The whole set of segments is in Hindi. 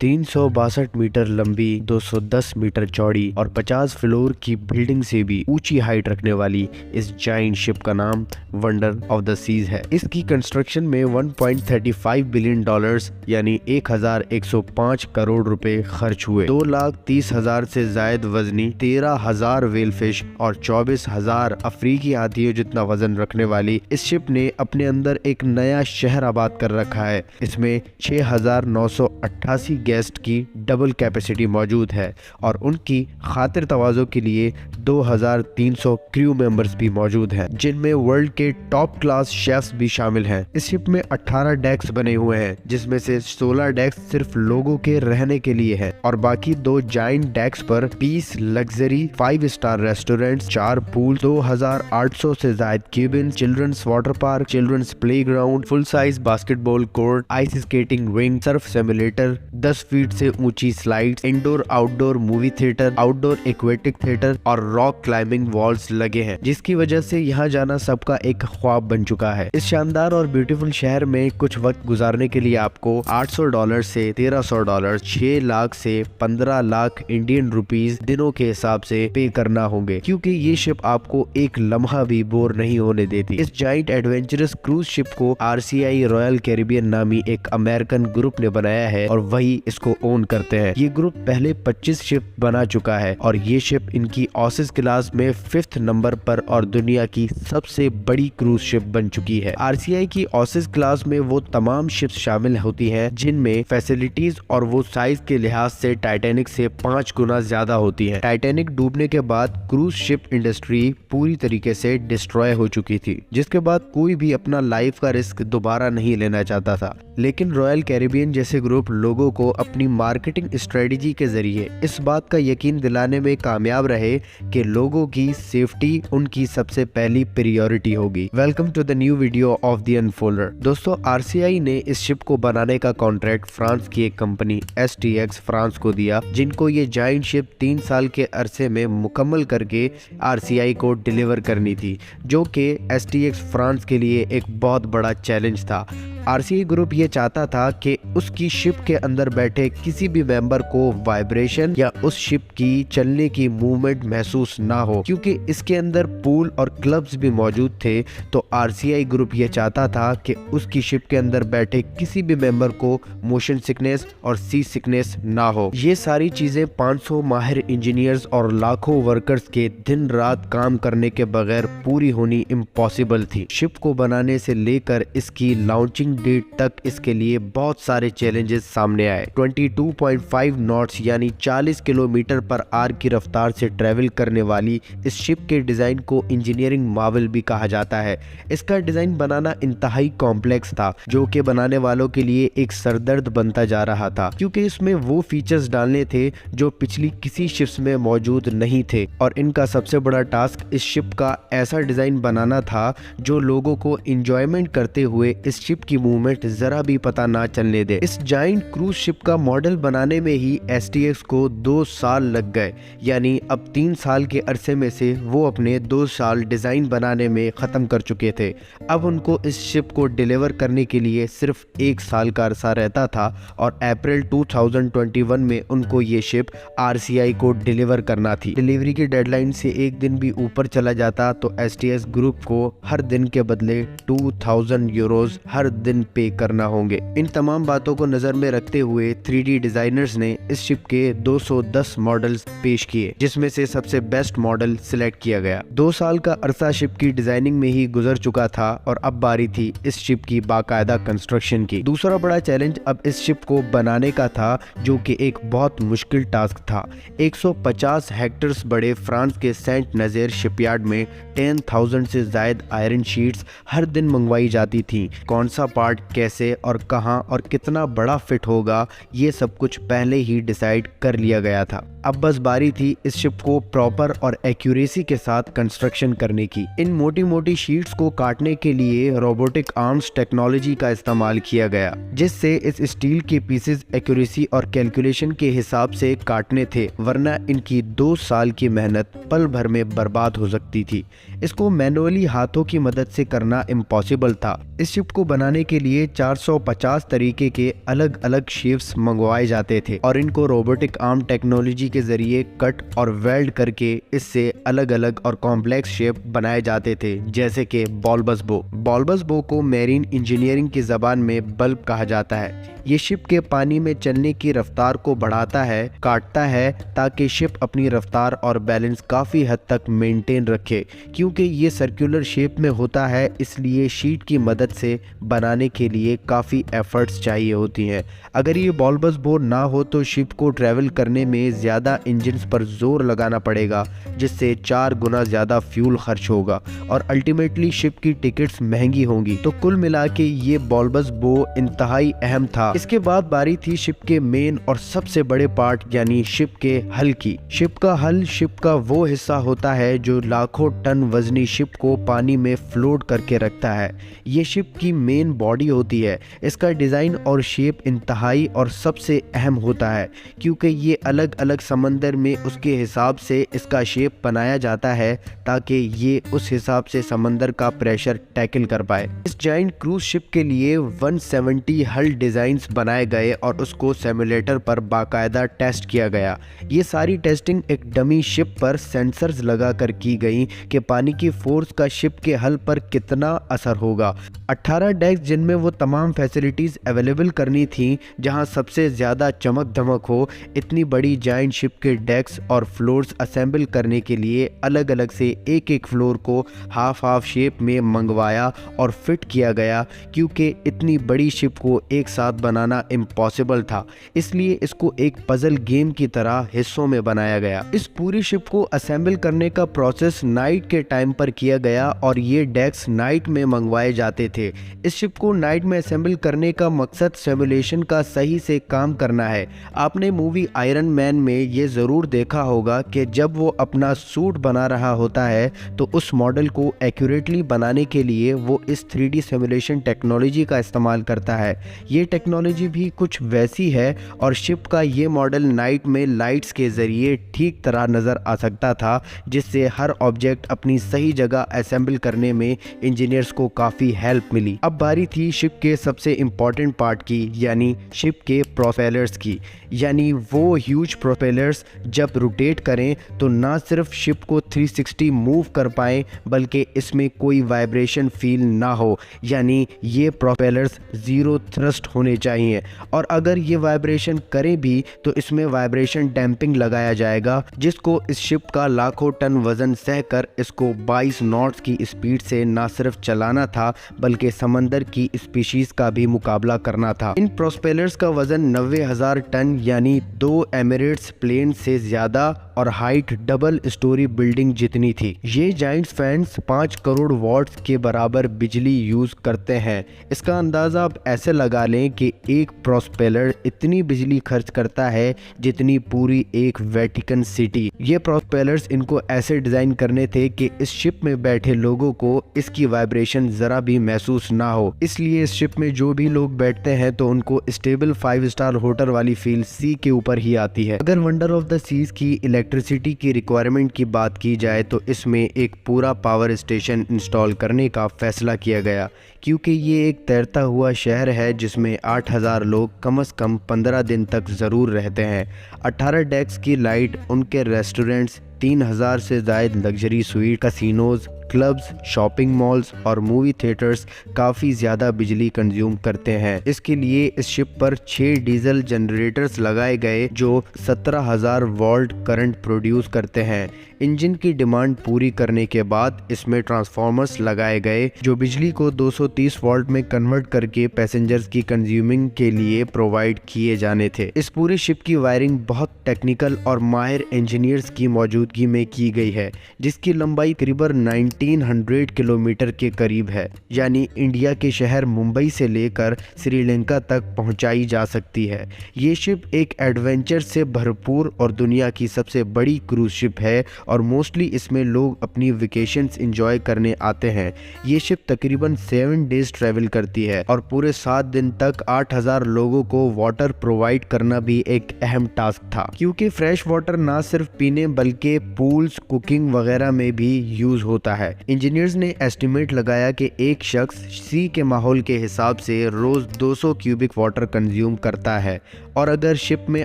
362 मीटर लंबी, 210 मीटर चौड़ी और 50 फ्लोर की बिल्डिंग से भी ऊंची हाइट रखने वाली इस जायंट शिप का नाम वंडर ऑफ द सीज है। इसकी कंस्ट्रक्शन में 1.35 बिलियन डॉलर्स यानी 1105 करोड़ रुपए खर्च हुए। 2,30,000 से जायद वजनी, 13,000 व्हेल फिश और 24,000 अफ्रीकी हाथियों जितना वजन रखने वाली इस शिप ने अपने अंदर एक नया शहर आबाद कर रखा है। इसमें 6,988 गेस्ट की डबल कैपेसिटी मौजूद है और उनकी खातिर तवाज़ो के लिए 2,300 क्रू मेंबर्स भी मौजूद हैं, जिनमें वर्ल्ड के टॉप क्लास शेफ्स भी शामिल हैं। इस शिप में 18 डेक्स बने हुए हैं, जिसमें से 16 डेक्स सिर्फ लोगों के रहने के लिए हैं और बाकी 2 जायंट डेक्स पर 20 लग्जरी 5 स्टार रेस्टोरेंट्स, 4 पूल, 2,800 से जायद cabin, children's water park, children's playground, full size basketball court, ice skating ring, surf simulator, 10 feet से ऊंची slides, indoor outdoor movie theatre, outdoor aquatic theatre और रॉक क्लाइंबिंग वॉल्स लगे हैं, जिसकी वजह से यहाँ जाना सबका एक ख्वाब बन चुका है। इस शानदार और ब्यूटीफुल शहर में कुछ वक्त गुजारने के लिए आपको $800 से $1,300, 6 लाख से 15 लाख इंडियन रुपीस दिनों के हिसाब से पे करना होंगे, क्योंकि ये शिप आपको एक लम्हा भी बोर नहीं होने देती। इस जायंट एडवेंचरस क्रूज शिप को RCI रॉयल कैरिबियन नामी एक अमेरिकन ग्रुप ने बनाया है और वही इसको ओन करते हैं। ये ग्रुप पहले 25 शिप बना चुका है और ये शिप इनकी ऑसिस क्लास में 5th नंबर पर और दुनिया की सबसे बड़ी क्रूज शिप बन चुकी है। RCI की ऑसिस क्लास में वो तमाम शिप्स शामिल होती हैं जिनमें फैसिलिटीज और वो साइज के लिहाज से टाइटैनिक से 5 गुना ज्यादा होती है। टाइटैनिक डूबने के बाद क्रूज शिप इंडस्ट्री पूरी तरीके से डिस्ट्रॉय हो चुकी थी, जिसके बाद कोई भी अपना लाइफ का रिस्क दोबारा नहीं लेना चाहता था। लेकिन रॉयल कैरिबियन जैसे ग्रुप लोगों को अपनी मार्केटिंग स्ट्रेटजी के जरिए इस बात का यकीन दिलाने में कामयाब रहे कि लोगों की सेफ्टी उनकी सबसे पहली प्रायोरिटी होगी। Welcome to the new video of the Unfolder. दोस्तों, RCI ने इस शिप को बनाने का कॉन्ट्रैक्ट फ्रांस की एक कंपनी STX फ्रांस को दिया, जिनको ये जायंट शिप 3 साल के अरसे में मुकम्मल करके RCI को डिलीवर करनी थी, जो कि STX फ्रांस के लिए एक बहुत बड़ा चैलेंज था। RCI ग्रुप ये चाहता था कि उसकी शिप के अंदर बैठे किसी भी मेंबर को वाइब्रेशन या उस शिप की चलने की मूवमेंट महसूस ना हो, क्योंकि इसके अंदर पूल और क्लब्स भी मौजूद थे। तो RCI ग्रुप ये चाहता था कि उसकी शिप के अंदर बैठे किसी भी मेंबर को मोशन सिकनेस और सी सिकनेस ना हो। ये सारी चीजें 500 माहिर इंजीनियर्स और लाखों वर्कर्स के दिन रात काम करने के बगैर पूरी होनी इम्पॉसिबल थी। शिप को बनाने से लेकर इसकी लॉन्चिंग डेट तक इसके लिए बहुत सारे चैलेंजेस सामने आए। 22.5 नॉट्स यानी 40 किलोमीटर पर आवर की रफ्तार से ट्रेवल करने वाली इस शिप के डिजाइन को इंजीनियरिंग मार्वल भी कहा जाता है। इसका डिजाइन बनाना इंतहाई कॉम्प्लेक्स था, जो कि बनाने वालों के लिए एक सरदर्द बनता जा रहा था, क्योंकि इसमें वो फीचर्स डालने थे जो पिछली किसी शिप्स में मौजूद नहीं थे। और इनका सबसे बड़ा टास्क इस शिप का ऐसा डिजाइन बनाना था जो लोगों को इंजॉयमेंट करते हुए इस शिप की मूवमेंट जरा भी पता ना चलने दे। इस जायंट क्रूज शिप का मॉडल बनाने में ही STX को 2 साल लग गए, यानी अब 3 साल के अरसे में से वो अपने 2 साल डिजाइन बनाने में खत्म कर चुके थे। अब उनको इस शिप को डिलीवर करने के लिए सिर्फ 1 साल का अरसा रहता था और अप्रैल 2021 में उनको ये शिप RCI को डिलीवर करना थी। डिलीवरी की डेडलाइन से 1 दिन भी ऊपर चला जाता तो STX ग्रुप को हर दिन के बदले 2,000 यूरोज हर दिन पे करना होंगे। इन तमाम बातों को नजर में रखते हुए 3D डिजाइनर्स ने इस शिप के 210 मॉडल्स पेश किए, जिसमें से सबसे बेस्ट मॉडल सिलेक्ट किया गया। 2 साल का अरसा शिप की डिजाइनिंग में ही गुजर चुका था और अब बारी थी इस शिप की बाकायदा कंस्ट्रक्शन की। दूसरा बड़ा चैलेंज अब इस शिप को बनाने का था, जो कि एक बहुत मुश्किल टास्क था। 150 हेक्टर्स बड़े फ्रांस के सेंट नज़ीर शिपयार्ड में 10,000 से जायद आयरन शीट्स हर दिन मंगवाई जाती थी। कौन सा पार्ट कैसे और कहां और कितना बड़ा फिट होगा, ये सब कुछ पहले ही डिसाइड कर लिया गया था। अब बस बारी थी इस शिप को प्रॉपर और एक्यूरेसी के साथ कंस्ट्रक्शन करने की। इन मोटी मोटी शीट्स को काटने के लिए रोबोटिक आर्म्स टेक्नोलॉजी का इस्तेमाल किया गया, जिससे इस स्टील के पीसेस एक्यूरेसी और कैलकुलेशन के हिसाब से काटने थे, वरना इनकी 2 साल की मेहनत पल भर में बर्बाद हो सकती थी। इसको मैनुअली हाथों की मदद से करना इम्पॉसिबल था। इस शिप को बनाने के लिए 450 तरीके के अलग अलग शेप्स मंगवाए जाते थे और इनको रोबोटिक आर्म टेक्नोलॉजी के जरिए कट और वेल्ड करके इससे अलग अलग और कॉम्प्लेक्स शेप बनाए जाते थे, जैसे कि बॉल्बस बो। बॉल्बस बो को मैरीन इंजीनियरिंग की जबान में बल्ब कहा जाता है। ये शिप के पानी में चलने की रफ्तार को बढ़ाता है, काटता है, ताकि शिप अपनी रफ्तार और बैलेंस काफ़ी हद तक मेंटेन रखे। क्योंकि ये सर्कुलर शेप में होता है, इसलिए शीट की मदद से बनाने के लिए काफ़ी एफर्ट्स चाहिए होती हैं। अगर ये बॉल्बस बो ना हो तो शिप को ट्रैवल करने में ज़्यादा इंजन्स पर जोर लगाना पड़ेगा, जिससे 4 गुना ज़्यादा फ्यूल खर्च होगा और अल्टीमेटली शिप की टिकट्स महंगी होंगी। तो कुल मिला के ये बॉल्बस बो इंतहाई अहम था। इसके बाद बारी थी शिप के मेन और सबसे बड़े पार्ट यानी शिप के हल की। शिप का हल शिप का वो हिस्सा होता है जो लाखों टन वजनी शिप को पानी में फ्लोट करके रखता है। ये शिप की मेन बॉडी होती है। इसका डिज़ाइन और शेप इंतहाई और सबसे अहम होता है, क्योंकि ये अलग अलग समंदर में उसके हिसाब से इसका शेप बनाया जाता है, ताकि ये उस हिसाब से समंदर का प्रेशर टैकल कर पाए। इस जायंट क्रूज शिप के लिए 170 हल डिजाइन बनाए गए और उसको सिमुलेटर पर बाकायदा टेस्ट किया गया। ये सारी टेस्टिंग एक डमी शिप पर सेंसर्स लगा कर की गई कि पानी की फोर्स का शिप के हल पर कितना असर होगा। 18 डेक्स जिनमें वो तमाम फैसिलिटीज अवेलेबल करनी थी, जहां सबसे ज्यादा चमक धमक हो। इतनी बड़ी जायंट शिप के डेक्स और फ्लोर्स असेंबल करने के लिए अलग अलग से एक एक फ्लोर को हाफ हाफ शेप में मंगवाया और फिट किया गया, क्योंकि इतनी बड़ी शिप को एक साथ बनाना इम्पॉसिबल था। इसलिए इसको एक पजल गेम की तरह हिस्सों में बनाया गया। इस पूरी शिप को असेंबल करने का प्रोसेस नाइट के टाइम पर किया गया और ये डेक्स नाइट में मंगवाए जाते थे। इस शिप को नाइट में असेंबल करने का मकसद सिमुलेशन का सही से काम करना है। आपने मूवी आयरन मैन में ये जरूर देखा होगा कि जब वो अपना सूट बना रहा होता है तो उस मॉडल को एक्यूरेटली बनाने के लिए वो इस 3D सिमुलेशन टेक्नोलॉजी का इस्तेमाल करता है। ये टेक्नोलॉजी भी कुछ वैसी है और शिप का ये मॉडल नाइट में लाइट्स के जरिए ठीक तरह नज़र आ सकता था, जिससे हर ऑब्जेक्ट अपनी सही जगह असेंबल करने में इंजीनियर्स को काफ़ी हेल्प मिली। अब बारी थी शिप के सबसे इम्पॉर्टेंट पार्ट की, यानी शिप के प्रोपेलर्स की। यानी वो ह्यूज प्रोपेलर्स जब रोटेट करें तो ना सिर्फ शिप को 360 मूव कर पाएँ, बल्कि इसमें कोई वाइब्रेशन फील ना हो। यानी ये प्रोपेलर्स ज़ीरो थ्रस्ट होने चाहिए, और अगर ये वाइब्रेशन करें भी तो इसमें वाइब्रेशन डैम्पिंग लगाया जाएगा, जिसको इस शिप का लाखों टन वजन सहकर इसको 22 नॉट्स की स्पीड से ना सिर्फ चलाना था, बल्कि समंदर की स्पीशीज का भी मुकाबला करना था। इन प्रोपेलर्स का वजन 90,000 टन यानी 2 एमिरेट्स प्लेन से ज्यादा और हाइट डबल स्टोरी बिल्डिंग जितनी थी। ये जायंट्स फैंस 5 करोड़ वॉट्स के बराबर बिजली यूज करते हैं। इसका अंदाजा आप ऐसे लगा लें कि एक प्रोपेलर इतनी बिजली खर्च करता है जितनी पूरी एक वेटिकन सिटी। ये प्रोपेलर्स इनको ऐसे डिजाइन करने थे कि इस शिप में बैठे लोगों को इसकी वाइब्रेशन जरा भी महसूस ना हो। इसलिए इस शिप में जो भी लोग बैठते हैं तो उनको स्टेबल 5 स्टार होटल वाली फील सी के ऊपर ही आती है। अगर वंडर ऑफ द सीज की इलेक्ट्रिसिटी की रिक्वायरमेंट की बात की जाए तो इसमें एक पूरा पावर स्टेशन इंस्टॉल करने का फैसला किया गया, क्योंकि ये एक तैरता हुआ शहर है जिसमें 8,000 लोग कम से कम 15 दिन तक ज़रूर रहते हैं। 18 डेक्स की लाइट, उनके रेस्टोरेंट्स, 3,000 से ज़ायद luxury suite, casinos, clubs, shopping malls और मूवी थिएटर्स काफ़ी ज़्यादा बिजली कंज्यूम करते हैं। इसके लिए इस शिप पर 6 डीजल जनरेटर्स लगाए गए जो 17,000 वोल्ट करंट प्रोड्यूस करते हैं। इंजन की डिमांड पूरी करने के बाद इसमें ट्रांसफार्मर्स लगाए गए जो बिजली को 230 वोल्ट में कन्वर्ट करके पैसेंजर्स की कंज्यूमिंग के लिए प्रोवाइड किए जाने थे। इस पूरी शिप की वायरिंग बहुत टेक्निकल और माहिर इंजीनियर्स की मौजूदगी में की गई है, जिसकी लंबाई करीबन 1900 किलोमीटर के करीब है। यानी इंडिया के शहर मुंबई से लेकर श्रीलंका तक पहुंचाई जा सकती है। ये शिप एक एडवेंचर से भरपूर और दुनिया की सबसे बड़ी क्रूज शिप है और मोस्टली इसमें लोग अपनी वेकेशंस एंजॉय करने आते हैं। ये शिप तकरीबन 7 डेज ट्रैवल करती है और पूरे 7 दिन तक 8,000 लोगों को वाटर प्रोवाइड करना भी एक अहम टास्क था, क्योंकि फ्रेश वाटर ना सिर्फ पीने बल्कि पूल्स, कुकिंग वगैरह में भी यूज होता है। है। इंजीनियर्स ने एस्टिमेट लगाया कि एक शख्स सी के माहौल के हिसाब से रोज 200 क्यूबिक वाटर कंज्यूम करता है और अगर शिप में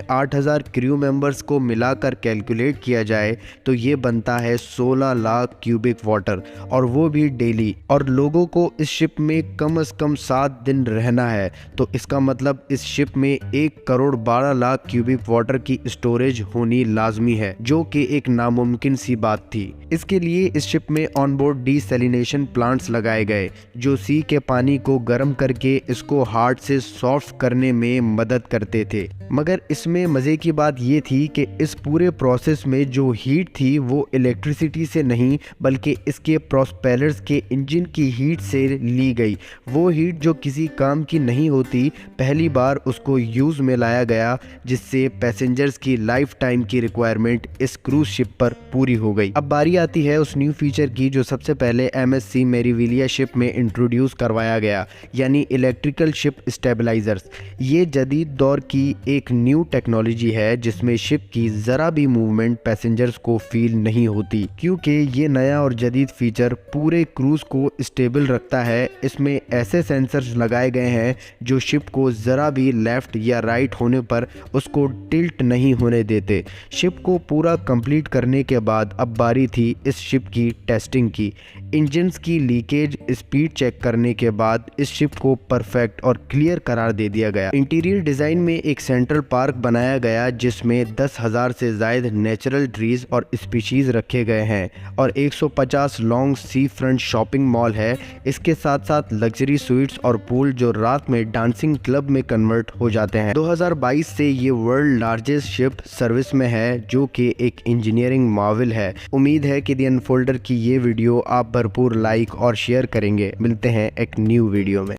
8000 क्रू मेंबर्स को मिलाकर कैलकुलेट किया जाए तो ये बनता है 16 लाख क्यूबिक वाटर, और वो भी डेली। और लोगों को इस शिप में कम से कम 7 दिन रहना है, तो इसका मतलब इस शिप में 1 करोड़ 12 लाख क्यूबिक वाटर की स्टोरेज होनी लाजमी है, जो कि एक नामुमकिन सी बात थी। इसके लिए इस शिप में ऑनबोर्ड डीसैलिनेशन प्लांट्स लगाए गए जो सी के पानी को गर्म करके इसको हार्ड से सॉफ्ट करने में मदद करते थे। मगर इसमें मज़े की बात ये थी कि इस पूरे प्रोसेस में जो हीट थी वो इलेक्ट्रिसिटी से नहीं बल्कि इसके प्रोपेलर्स के इंजन की हीट से ली गई। वो हीट जो किसी काम की नहीं होती, पहली बार उसको यूज़ में लाया गया, जिससे पैसेंजर्स की लाइफ टाइम की रिक्वायरमेंट इस क्रूज शिप पर पूरी हो गई। अब बारी आती है उस न्यू फीचर की जो सबसे पहले MSC मेरीविलिया शिप में इंट्रोड्यूस करवाया गया, यानी इलेक्ट्रिकल शिप स्टेबलाइजर्स। ये जदीद दौर की एक न्यू टेक्नोलॉजी है जिसमें शिप की ज़रा भी मूवमेंट पैसेंजर्स को फील नहीं होती, क्योंकि ये नया और जदीद फीचर पूरे क्रूज को स्टेबल रखता है। इसमें ऐसे सेंसर्स लगाए गए हैं जो शिप को ज़रा भी लेफ्ट या राइट होने पर उसको टिल्ट नहीं होने देते। शिप को पूरा कंप्लीट करने के बाद अब बारी थी इस शिप की टेस्टिंग की। इंजन्स की लीकेज स्पीड चेक करने के बाद इस शिप को परफेक्ट और क्लियर करार दे दिया गया। इंटीरियर डिज़ाइन में एक सेंट्रल पार्क बनाया गया जिसमें 10,000 से ज़ायद नेचुरल ट्रीज और स्पीशीज रखे गए हैं और 150 लॉन्ग सी फ्रंट शॉपिंग मॉल है। इसके साथ साथ लग्जरी स्वीट्स और पूल जो रात में डांसिंग क्लब में कन्वर्ट हो जाते हैं। 2022 से ये वर्ल्ड लार्जेस्ट शिप सर्विस में है, जो कि एक इंजीनियरिंग मार्वल है। उम्मीद है कि द अनफोल्डर की ये वीडियो आप भरपूर लाइक और शेयर करेंगे। मिलते हैं एक न्यू वीडियो में।